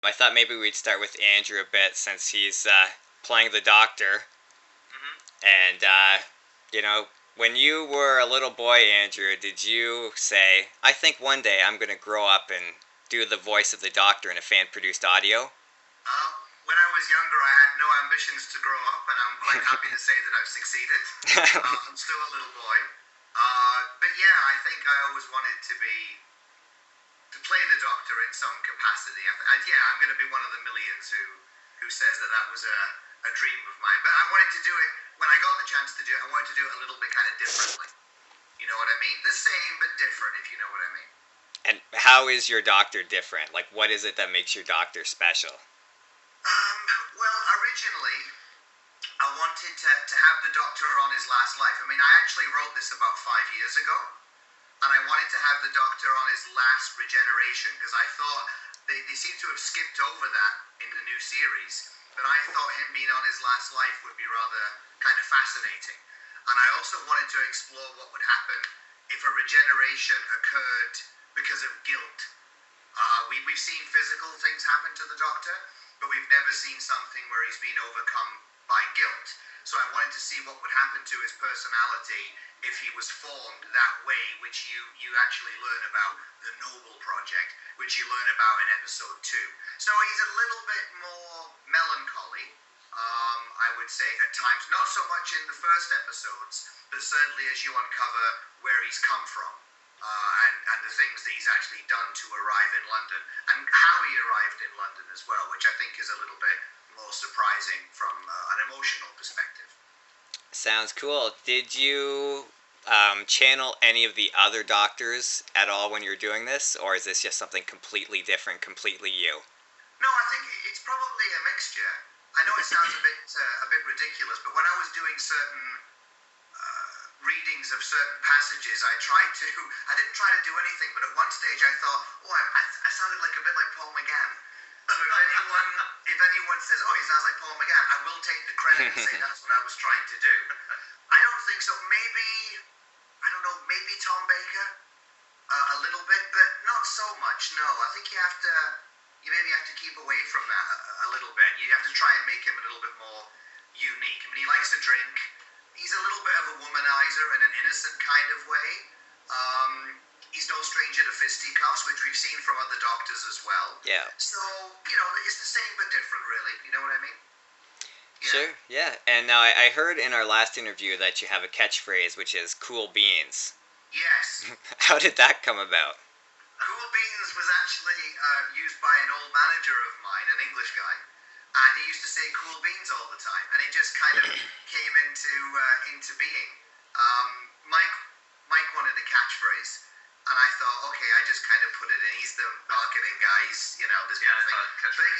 I thought maybe we'd start with Andrew a bit since he's playing the doctor. Mm-hmm. And, when you were a little boy, Andrew, did you say, I think one day I'm going to grow up and do the voice of the doctor in a fan-produced audio? When I was younger, I had no ambitions to grow up, and I'm quite happy to say that I've succeeded. I'm still a little boy. But yeah, I think I always wanted to play the doctor in some capacity. I'm going to be one of the millions who says that was a dream of mine. But I wanted to do it, when I got the chance to do it, I wanted to do it a little bit kind of differently. You know what I mean? The same, but different, if you know what I mean. And how is your doctor different? Like, what is it that makes your doctor special? Well, originally, I wanted to have the doctor on his last life. I mean, I actually wrote this about 5 years ago, and I wanted to have the doctor on his last regeneration, because I thought they seem to have skipped over that in the new series, but I thought him being on his last life would be rather kind of fascinating. And I also wanted to explore what would happen if a regeneration occurred because of guilt. We've seen physical things happen to the doctor, but we've never seen something where he's been overcome by guilt. So I wanted to see what would happen to his personality if he was formed that way, which you actually learn about the Noble Project, which you learn about in episode 2. So he's a little bit more melancholy, I would say at times. Not so much in the first episodes, but certainly as you uncover where he's come from. And the things that he's actually done to arrive in London, and how he arrived in London as well, which I think is a little bit more surprising from an emotional perspective. Sounds cool. Did you channel any of the other doctors at all when you're doing this, or is this just something completely different, completely you? No, I think it's probably a mixture. I know it sounds a bit ridiculous, but when I was doing certain readings of certain passages, I didn't try to do anything, but at one stage I thought, I sounded like a bit like Paul McGann. So if anyone says, he sounds like Paul McGann, I will take the credit and say that's what I was trying to do. I don't think so. Maybe Tom Baker, a little bit, but not so much, no. I think you maybe have to keep away from that a little bit. You have to try and make him a little bit more unique. I mean, he likes to drink. He's a little bit of a womanizer in an innocent kind of way. He's no stranger to fisticuffs, which we've seen from other doctors as well. Yeah. So, it's the same but different, really. You know what I mean? Yeah. Sure, yeah. And now I heard in our last interview that you have a catchphrase, which is cool beans. Yes. How did that come about? Cool beans was actually used by an old manager of mine, an English guy. And he used to say cool beans all the time, and it just kind of came into being. Mike wanted a catchphrase, and I thought, okay, I just kind of put it in. He's the marketing guy, this kind of thing. But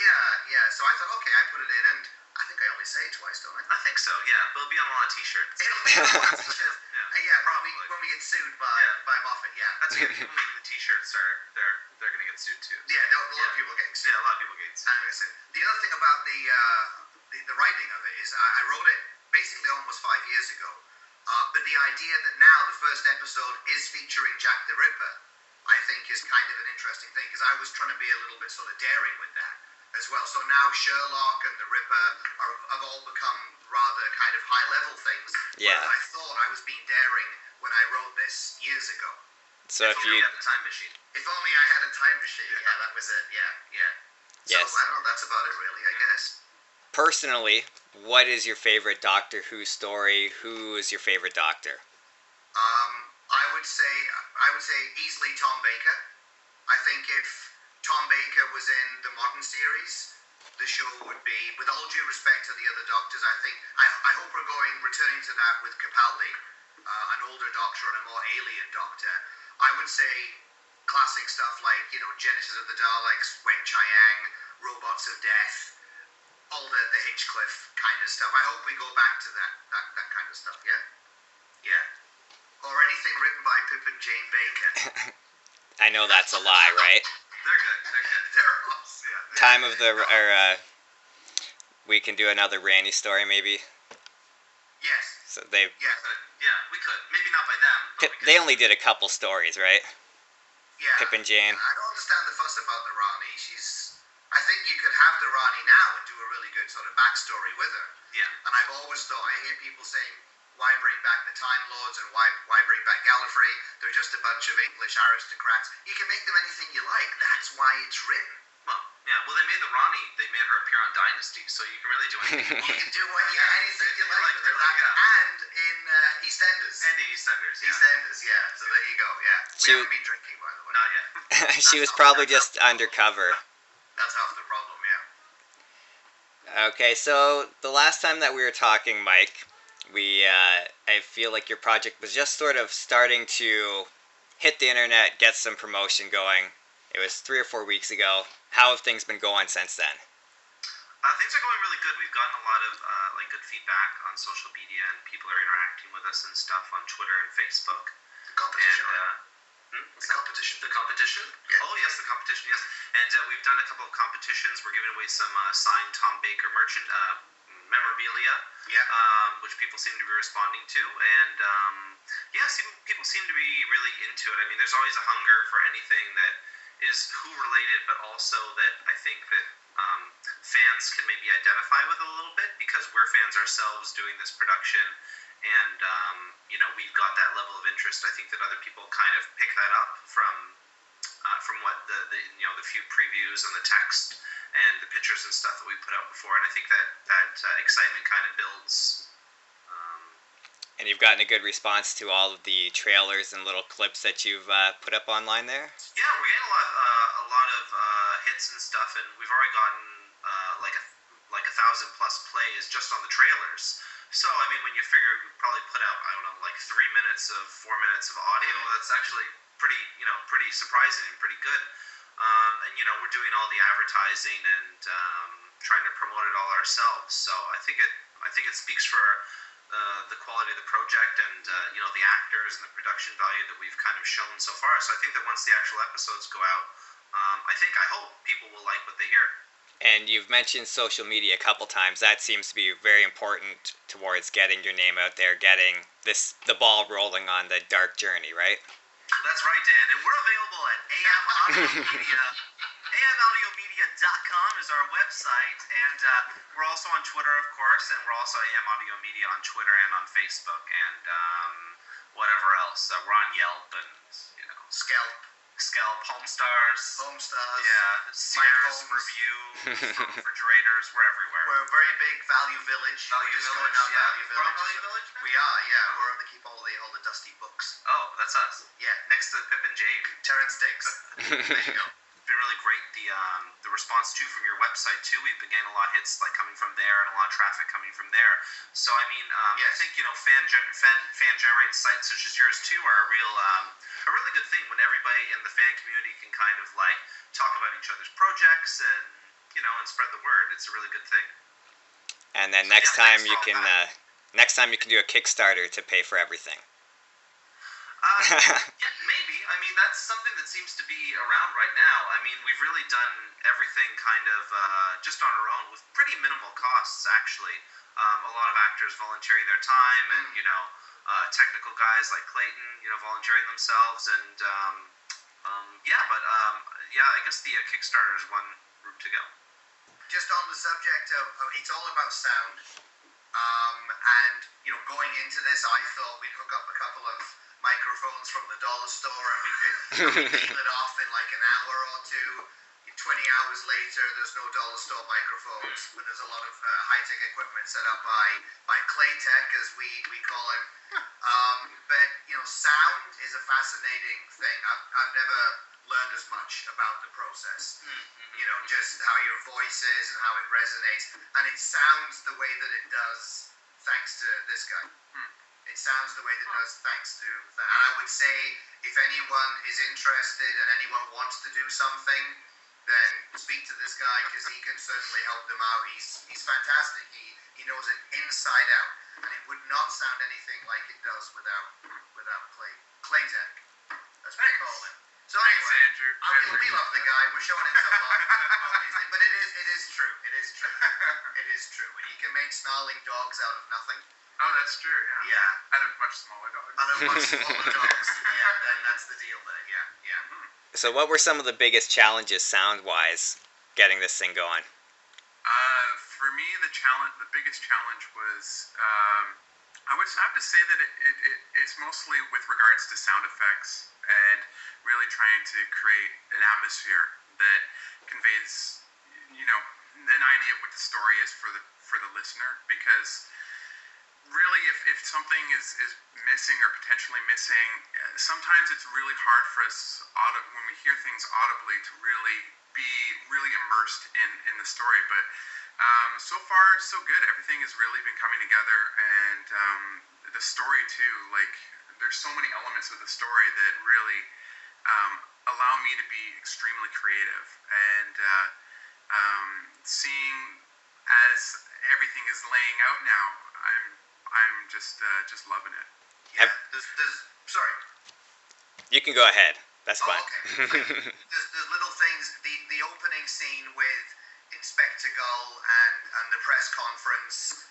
yeah. So I thought, okay, I put it in, and I think I only say it twice, don't I? I think so. Yeah, but it'll be on a lot of T-shirts. It'll be on a lot of T-shirts. Yeah, probably when we get sued by Moffat. Yeah, that's good. People making the T-shirts they're gonna get sued too. Yeah, a lot of people getting sued. Yeah, a lot of people getting sued. The other thing about the writing of it is I wrote it basically almost 5 years ago, but the idea that now the first episode is featuring Jack the Ripper, I think is kind of an interesting thing, because I was trying to be a little bit sort of daring with that as well. So now Sherlock and the Ripper have all become rather kind of high-level things. Yeah. I thought I was being daring when I wrote this years ago. So if you had a time machine. If only I had a time machine. Yeah, that was it. Yeah. Yes. So I don't know. That's about it, really. I guess. Personally, what is your favorite Doctor Who story? Who is your favorite Doctor? I would say easily Tom Baker. I think if Tom Baker was in the modern series, the show would be, with all due respect to the other Doctors, I hope we're returning to that with Capaldi, an older Doctor and a more alien Doctor. I would say classic stuff like, Genesis of the Daleks, Weng Chiang, Robots of Death, all the Hinchcliffe kind of stuff. I hope we go back to that kind of stuff, yeah? Yeah. Or anything written by Pip and Jane Baker. I know that's a lie, right? They're good. They're awesome. Yeah. Time of the, we can do another Randy story, maybe. Yes. So they. Yeah, we could. Maybe not by them. But they only did a couple stories, right? Yeah. Pip and Jane. I don't understand the fuss about the Rani. I think you have the Rani now and do a really good sort of backstory with her. Yeah. And I've always thought, I hear people saying, why bring back the Time Lords and why bring back Gallifrey? They're just a bunch of English aristocrats. You can make them anything you like. That's why it's written. Well, yeah. Well, they made the Rani. They made her appear on Dynasty, so you can really do anything. You can do anything you like with her. And in EastEnders. And in EastEnders, yeah. EastEnders, yeah. So there you go, yeah. We haven't been drinking, by the way. Not yet. She was probably just undercover. That's half the problem, yeah. Okay, so the last time that we were talking, Mike, I feel like your project was just sort of starting to hit the internet, get some promotion going. It was 3 or 4 weeks ago. How have things been going since then? Things are going really good. We've gotten a lot of good feedback on social media, and people are interacting with us and stuff on Twitter and Facebook. The competition, The competition? Yeah. Oh, yes, the competition, yes. And we've done a couple of competitions. We're giving away some signed Tom Baker memorabilia, which people seem to be responding to. And, people seem to be really into it. I mean, there's always a hunger for anything that is Who-related, but also that I think that fans can maybe identify with a little bit, because we're fans ourselves doing this production. And, we've got that level of interest. I think that other people kind of pick that up from what the few previews and the text and the pictures and stuff that we put out before. And I think that excitement kind of builds. And you've gotten a good response to all of the trailers and little clips that you've put up online there? Yeah, we're getting a lot of hits and stuff, and we've already gotten like 1,000+ plays just on the trailers. So, I mean, when you figure we probably put out, I don't know, like 3 minutes of 4 minutes of audio, that's actually pretty surprising and pretty good. We're doing all the advertising and trying to promote it all ourselves. So I think it speaks for the quality of the project and the actors and the production value that we've kind of shown so far. So I think that once the actual episodes go out, I hope people will like what they hear. And you've mentioned social media a couple times. That seems to be very important towards getting your name out there, getting the ball rolling on the dark journey, right? That's right, Dan. And we're available at AM Audio Media. AMAudiomedia.com is our website. And we're also on Twitter, of course. And we're also AM Audio Media on Twitter and on Facebook. And whatever else. We're on Yelp and, Scalp, Homestars. Yeah, Sears, Review, refrigerators, we're everywhere. We're a very big Value Village. Value Village, yeah. We're on Value Village now? We are, yeah. We're able to keep all the dusty books. Oh, that's us. Yeah. Next to Pip and Jane. Terrence Dix. There you go. It's been really great, the response too from your website too. We've been getting a lot of hits coming from there, and a lot of traffic coming from there. So I mean, I think fan generated sites such as yours too are a really good thing when everybody in the fan community can kind of talk about each other's projects and and spread the word. It's a really good thing. And then next time you can do a Kickstarter to pay for everything. Yeah, maybe. I mean, that's something that seems to be around right now. I mean, we've really done everything kind of just on our own with pretty minimal costs, actually. A lot of actors volunteering their time, and technical guys like Clayton, volunteering themselves, and I guess the Kickstarter is one route to go. Just on the subject of it's all about sound, and going into this, I thought we'd hook up a couple of microphones from the dollar store and we could peel it off in like an hour or two. 20 hours later, there's no dollar store microphones, but there's a lot of high-tech equipment set up by Claytech, as we call him. But sound is a fascinating thing. I've never learned as much about the process. Just how your voice is and how it resonates, and it sounds the way that it does thanks to this guy. It sounds the way that it does thanks to that. And I would say if anyone is interested and anyone wants to do something, then speak to this guy, because he can certainly help them out. He's fantastic. He knows it inside out, and it would not sound anything like it does without Claytech. That's what we call him. So anyway, Andrew. We love the guy. We're showing him some love, obviously, but it is true. It is true. It is true. And he can make snarling dogs out of nothing. Oh, that's true. Yeah. Yeah. Out of much smaller dogs. Out of much smaller dogs. Yeah, that's the deal there. Yeah. So what were some of the biggest challenges sound-wise getting this thing going? For me, the biggest challenge was, I would have to say that it's mostly with regards to sound effects and really trying to create an atmosphere that conveys, an idea of what the story is for the listener. Because really, if something is missing or potentially missing, sometimes it's really hard for us when we hear things audibly to really be really immersed in the story. But so far, so good. Everything has really been coming together, and the story too. Like, there's so many elements of the story that really allow me to be extremely creative. And seeing as everything is laying out now, I'm just loving it. Yeah. Sorry. You can go ahead. That's fine. Okay. there's little things. The opening scene with Inspector Gull and the press conference,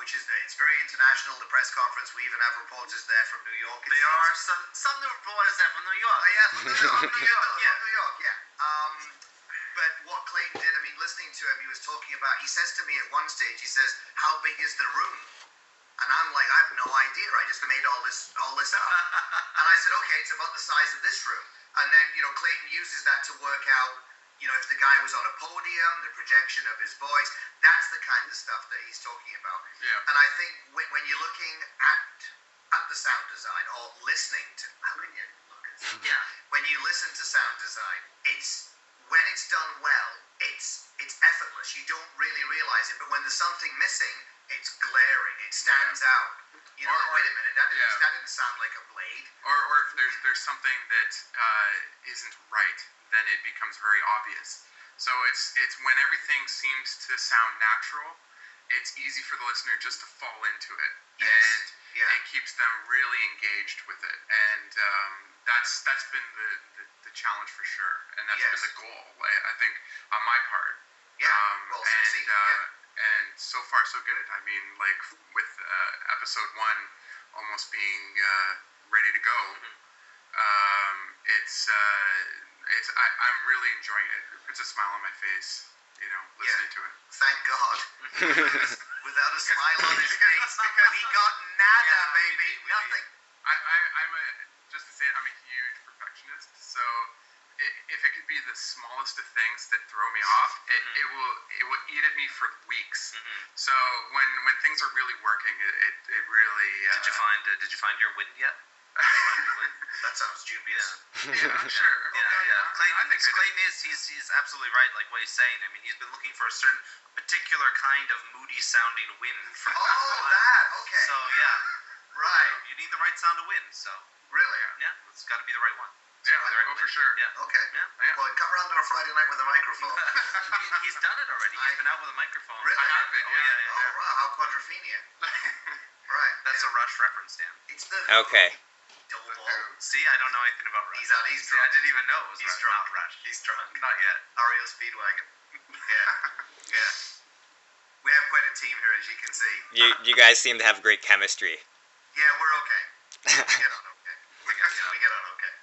which is it's very international. The press conference. We even have reporters there from New York. There are some reporters there from New York. Oh, yeah, from New York. Yeah, New York. Yeah. But what Clayton did, I mean, listening to him, he was talking about. He says to me at one stage, he says, "How big is the room?" And I'm like, I have no idea. I just made all this up. And I said, okay, it's about the size of this room. And then, Clayton uses that to work out, if the guy was on a podium, the projection of his voice. That's the kind of stuff that he's talking about. Yeah. And I think when you're looking at the sound design or listening to, how can you look at sound? Yeah. When you listen to sound design, when it's done well, it's effortless. You don't really realize it, but when there's something missing, it's glaring. It stands out. Wait a minute, that didn't sound like a blade. Or if there's something that isn't right, then it becomes very obvious. So it's when everything seems to sound natural, it's easy for the listener just to fall into it. Yes. And Yeah. it keeps them really engaged with it. And that's been the challenge for sure. And that's Yes. been the goal, I think, on my part. Yeah. Well, And so far so good. I mean, like with episode 1 almost being ready to go, I'm really enjoying it. It puts a smile on my face, listening to it. Thank God. Without a smile on his face, because we got nada, baby. Nothing. Just to say it, I'm a huge perfectionist, so if it could be the smallest of things that throw me off, it will eat at me for weeks. So when things are really working, it really. Did you find your wind yet? That sounds dubious. Yeah, sure. Clayton he's absolutely right. Like what he's saying. I mean, he's been looking for a certain particular kind of moody sounding wind for quite a while. That okay. So yeah, right. You need the right sound of wind. So Really? yeah, it's got to be the right one. Yeah, for sure. Yeah. Okay. Yeah. Well, come around on a Friday night with a microphone. He's done it already. He's been out with a microphone. Really? I have been. Oh yeah. Oh wow, how quadrophenia. Right. That's a Rush reference, Dan. It's the Okay. double ball. See, I don't know anything about Rush. He's out. He's See, I didn't even know it was He's Rush. drunk. Not Rush. He's drunk. Not yet. REO Speedwagon. Yeah. Yeah. We have quite a team here, as you can see. You guys seem to have great chemistry. Yeah, we're okay. We get on okay. We get on okay.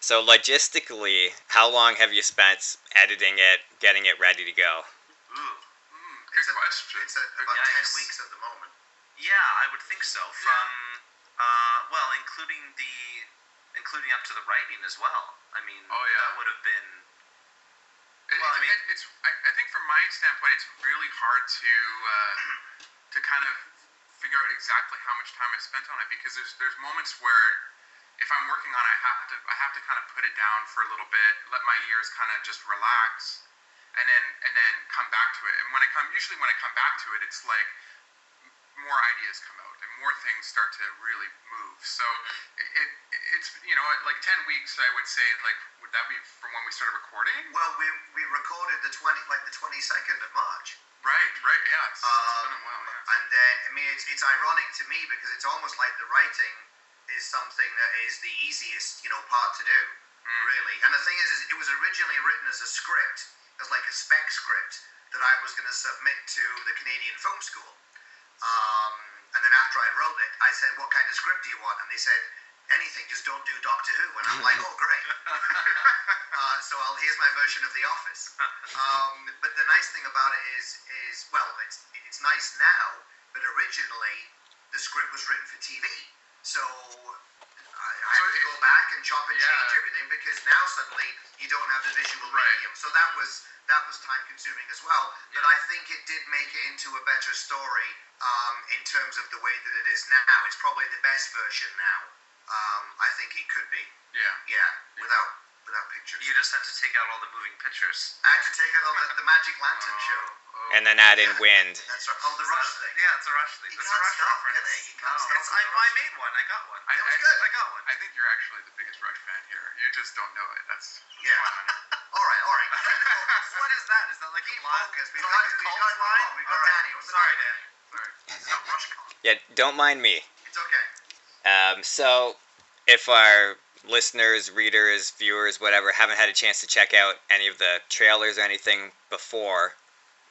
So logistically, how long have you spent editing it, getting it ready to go? Ooh. Good question. It's about 10 weeks at the moment. Yeah, I would think so. From including up to the writing as well. I mean, that would have been. I think from my standpoint, it's really hard to kind of figure out exactly how much time I spent on it, because there's moments where if I'm working on it, I have to kind of put it down for a little bit, let my ears kind of just relax, and then come back to it. And when I come back to it, it's like more ideas come out and more things start to really move. So it's like 10 weeks, I would say. Like, would that be from when we started recording? Well, we recorded the 22nd of March. Right, yeah. It's been a while, yeah. And then, I mean, it's ironic to me because it's almost like the writing is something that is the easiest, part to do, really. And the thing is it was originally written as a script, as like a spec script that I was going to submit to the Canadian Film School. And then after I wrote it, I said, what kind of script do you want? And they said, anything, just don't do Doctor Who. And I'm like, oh, great. So here's my version of The Office. But the nice thing about about it is well, it's nice now, but originally the script was written for TV, so I had to go back and chop and change everything because now suddenly you don't have the visual medium. So that was time consuming as well. But I think it did make it into a better story in terms of the way that it is now. It's probably the best version now. I think it could be. Yeah. Without pictures. You just had to take out all the moving pictures. I had to take out all the Magic Lantern show. And then add in wind. That's right. Oh, the Rush thing. Yeah, it's a Rush thing. You It's a can't Rush stop, reference. can you? You can't stop with I Rush. made one. I got one. That was good. I got one. I think you're actually the biggest Rush fan here. You just don't know it. That's Yeah. All right. What is that? Is that like Keep a line? focused. Is that like a cult line? We've got Danny. What's the Sorry, matter? Dan. sorry. It's not RushCon. Yeah, don't mind me. It's okay. So, if our listeners, readers, viewers, whatever, haven't had a chance to check out any of the trailers or anything before,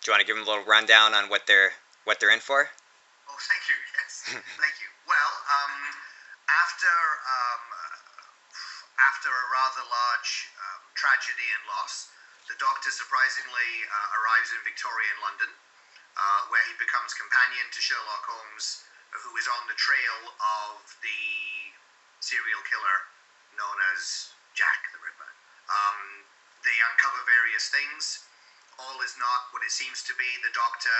do you want to give them a little rundown on what they're in for? Oh, thank you. Yes, thank you. Well, after a rather large tragedy and loss, the Doctor surprisingly arrives in Victorian London, where he becomes companion to Sherlock Holmes, who is on the trail of the serial killer known as Jack the Ripper. They uncover various things. All is not what it seems to be. The Doctor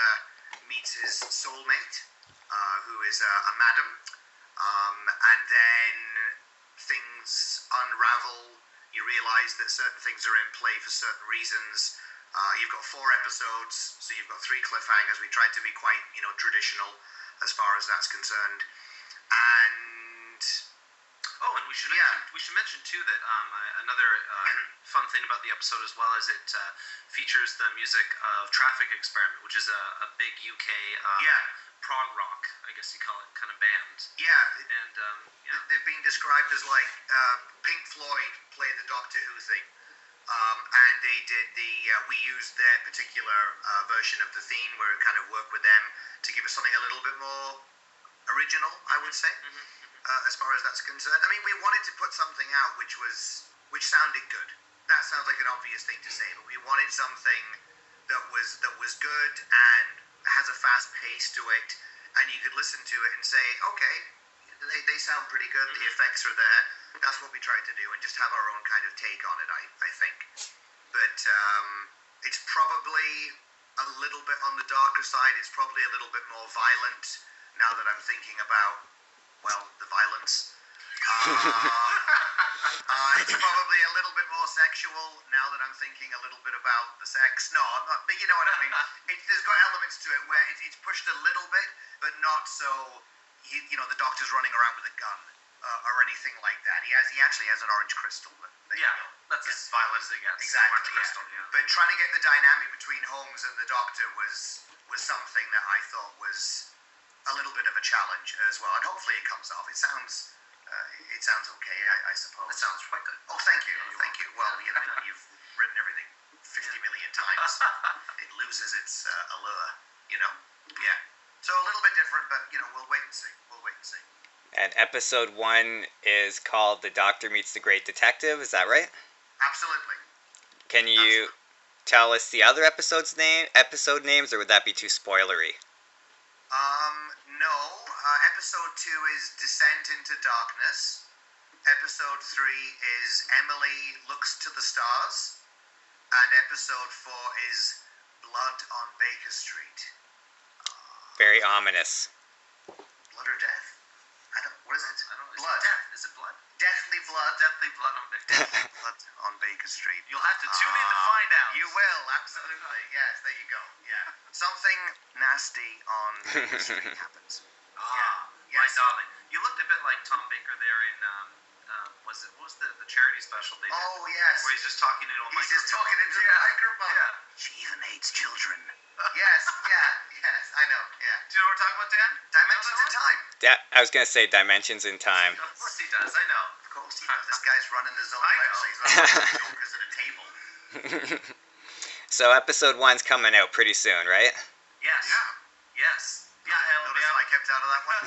meets his soulmate, who is a madam, and then things unravel. You realise that certain things are in play for certain reasons. You've got 4 episodes, so you've got 3 cliffhangers. We tried to be quite, traditional as far as that's concerned. And and we should mention too that another fun thing about the episode as well is it features the music of Traffic Experiment, which is a big UK prog rock, I guess you call it, kind of band. They've been described as like Pink Floyd play the Doctor Who thing. And they did we used their particular version of the theme where it kind of worked with them to give us something a little bit more original, I would say, as far as that's concerned. I mean, we wanted to put something out which sounded good. That sounds like an obvious thing to say, but we wanted something that was good and has a fast pace to it, and you could listen to it and say, okay, they sound pretty good, the effects are there. That's what we tried to do, and just have our own kind of take on it, I think. But it's probably a little bit on the darker side. It's probably a little bit more violent now that I'm thinking about, the violence. It's probably a little bit more sexual now that I'm thinking a little bit about the sex. No, I'm not, but you know what I mean. There's got elements to it where it's pushed a little bit, but not so. The Doctor's running around with a gun or anything like that. He actually has an orange crystal. But That's as violent as it gets. Exactly. Orange crystal, But trying to get the dynamic between Holmes and the Doctor was something that I thought was a little bit of a challenge as well, and hopefully it comes off. It sounds okay, I suppose. It sounds quite good. Oh, thank you. Well, you've written everything 50 million times. It loses its allure, Yeah. So a little bit different, but we'll wait and see. And episode 1 is called The Doctor Meets the Great Detective, is that right? Absolutely. Can you tell us the other episode names, or would that be too spoilery? No. Episode 2 is Descent into Darkness. Episode 3 is Emily Looks to the Stars. And episode 4 is Blood on Baker Street. Very ominous. Blood or death? What is it? I don't know. Blood. Is it blood? Deathly blood. Definitely blood on Baker Street. Blood on Baker Street. You'll have to tune in to find out. You will, absolutely. Yes, there you go. Yeah. Something nasty on Baker Street happens. My darling. You looked a bit like Tom Baker there in, what was the charity special they did? Oh, yes. Where he's just talking into a microphone. He's just talking into a microphone. Yeah. She even hates children. Yes, I know, yeah. Do you know what we're talking about, Dan? Dimensions in Time. I was going to say Dimensions in Time. Of course he does, I know. Of course he does. This guy's running his own website. He's running jokers at a table. So episode 1's coming out pretty soon, right? Yes. Yeah. Yes. Yeah, Notice I kept out of that one?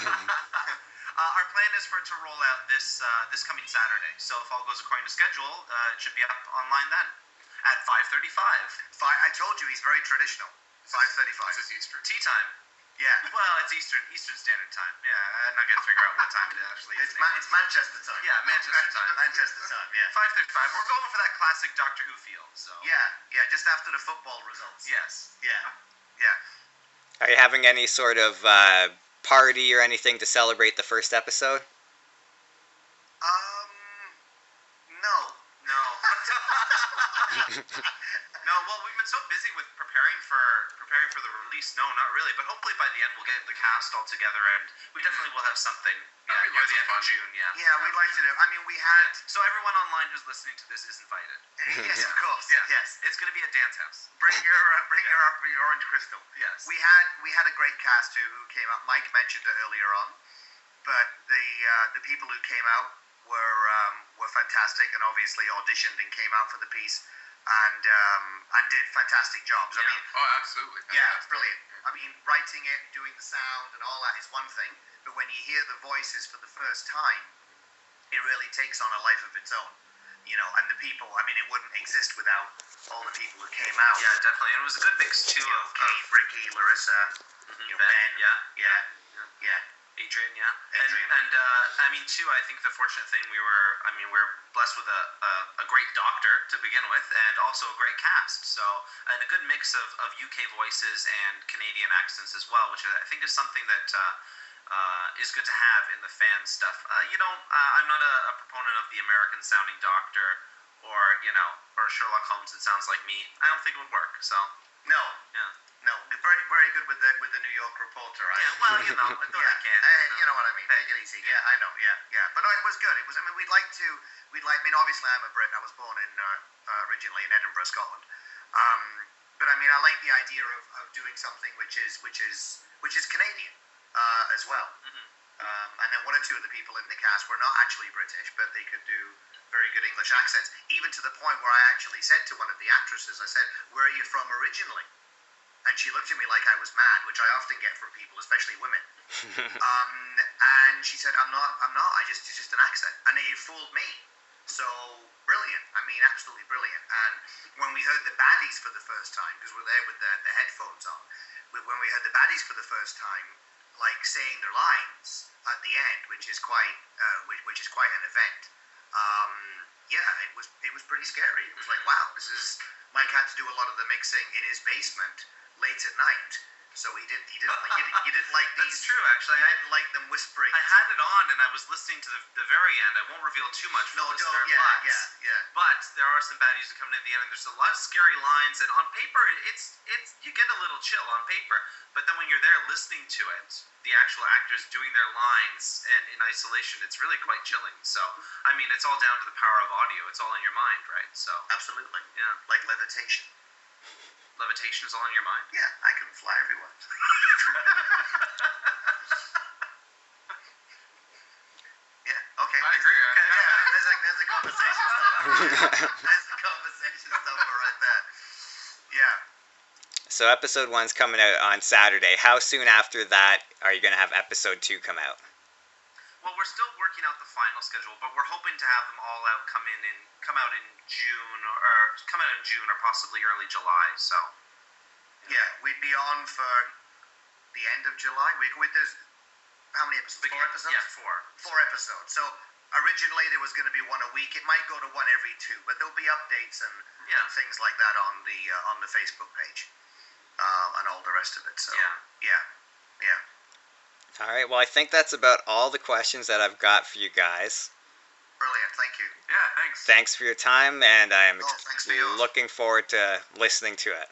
Our plan is for it to roll out this coming Saturday. So if all goes according to schedule, it should be up online then at 5:35. I told you, he's very traditional. 5:35. This is Eastern. Tea time. Yeah. Well, it's Eastern Standard Time. Yeah, I'm not gonna figure out what time it actually is. It's Manchester time. Yeah, Manchester time. Manchester time. Yeah. 5:35. We're going for that classic Doctor Who feel. So. Yeah. Just after the football results. Yes. Yeah. Are you having any sort of party or anything to celebrate the first episode? No. No. No. Well, we've been so busy with preparing for the release. No, not really. But hopefully by the end we'll get the cast all together, and we definitely will have something. Yeah, That'd be near lots the of end of fun. June. Yeah. Yeah, we'd like to do. I mean, we had. So everyone online who's listening to this is invited. Yes, of course. Yeah. Yes. It's going to be at Dan's house. Bring your orange crystal. Yes. We had a great cast who came out. Mike mentioned it earlier on, but the people who came out were fantastic and obviously auditioned and came out for the piece and did fantastic jobs. I mean, Oh, absolutely. yeah, it's Fantastic. brilliant. I mean, writing it, doing the sound and all that is one thing, but when you hear the voices for the first time, it really takes on a life of its own. You know, and the people, I mean, it wouldn't exist without all the people who came out. Yeah, definitely. And it was a good mix too of Kate, Ricky, Larissa, Ben. Yeah. Adrian, yeah. Adrian. And I mean, too, I think the fortunate thing we're blessed with a great doctor to begin with, and also a great cast. So, and a good mix of UK voices and Canadian accents as well, which I think is something that is good to have in the fan stuff. I'm not a proponent of the American sounding doctor or Sherlock Holmes that sounds like me. I don't think it would work. So, No, yeah. no, very, very good with the New York Reporter. Yeah, well, I thought I can. You know what I mean. Take it easy. Yeah, I know. Yeah. But it was good. It was. I mean, I mean, obviously, I'm a Brit. I was born in originally in Edinburgh, Scotland. But I mean, I like the idea of doing something which is Canadian as well. Mm-hmm. And then one or two of the people in the cast were not actually British, but they could do very good English accents, even to the point where I actually said to one of the actresses, I said, "Where are you from originally?" And she looked at me like I was mad, which I often get from people, especially women. And she said, I'm not. It's just an accent. And it fooled me. So, brilliant. I mean, absolutely brilliant. And when we heard the baddies for the first time, because we're there with the headphones on, when we heard the baddies for the first time, like saying their lines at the end, which is quite an event. It was pretty scary. It was like, wow, Mike had to do a lot of the mixing in his basement late at night, so he didn't like these. That's true, actually. I didn't like them whispering. I had it on, and I was listening to the very end. I won't reveal too much. No, for don't. Yeah. But there are some baddies that come in at the end, and there's a lot of scary lines. And on paper, it's you get a little chill on paper. But then when you're there listening to it, the actual actors doing their lines, and in isolation, it's really quite chilling. So, I mean, it's all down to the power of audio. It's all in your mind, right? So, Absolutely. yeah. Like levitation. Levitation is all in your mind. Yeah, I can fly everywhere. Yeah. Okay. I agree. Okay. Yeah. There's a conversation starter. There's a conversation starter right there. Yeah. So episode 1's coming out on Saturday. How soon after that are you going to have episode 2 come out? Well, we're still working out the final schedule, but we're hoping to have them all out come out in June or possibly early July. So, Yeah, we'd be on for the end of July. There's how many episodes? 4 episodes? Yeah, 4. 4 episodes. So originally there was going to be one a week. It might go to one every 2, but there'll be updates and things like that on the Facebook page and all the rest of it. So yeah. All right, well, I think that's about all the questions that I've got for you guys. Brilliant. Thank you. Yeah, thanks. Thanks for your time, and I'm Thanks for yours. looking forward to listening to it.